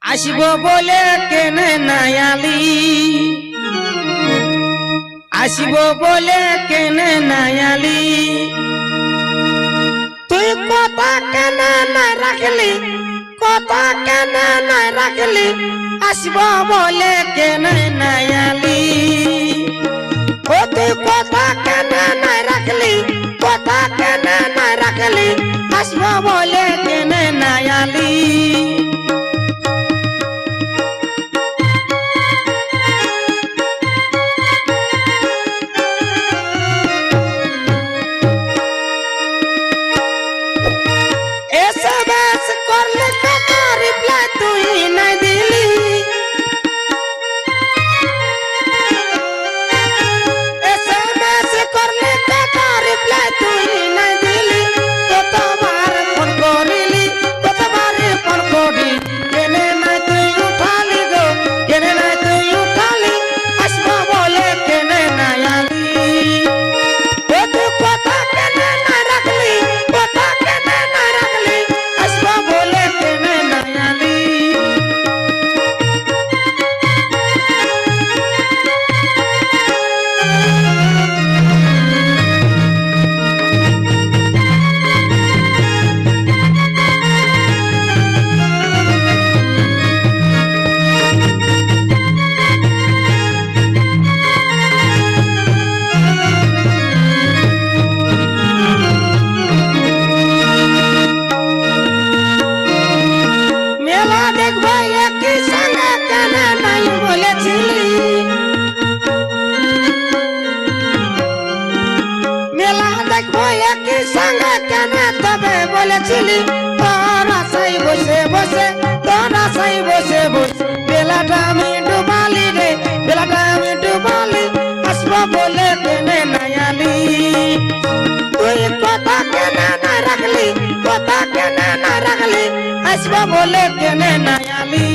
আসিব বলে কেনে নায়ালি আসিব বলে কেনে নায়ালি তুই কথা কেনে নাই রাখলি কথা কেনে নাই রাখলি আসিব বলে কেনে নায়ালি ও তুই কথা কেনে নাই রাখলি কথা কেনে নাই রাখলি আসিব বলে কেনে নায়ালি বলেছিলি তোর আশাই বসে বসে তোর আশাই বসে বসে বেলাটা আমি ডুবালি রে বেলাটা আমি ডুবালি আসবো বলে কেনে নায়ালি তুই কথা কেনে না রাখলি কথা কেনে না রাখলি আসবো বলে কেনে নায়ালি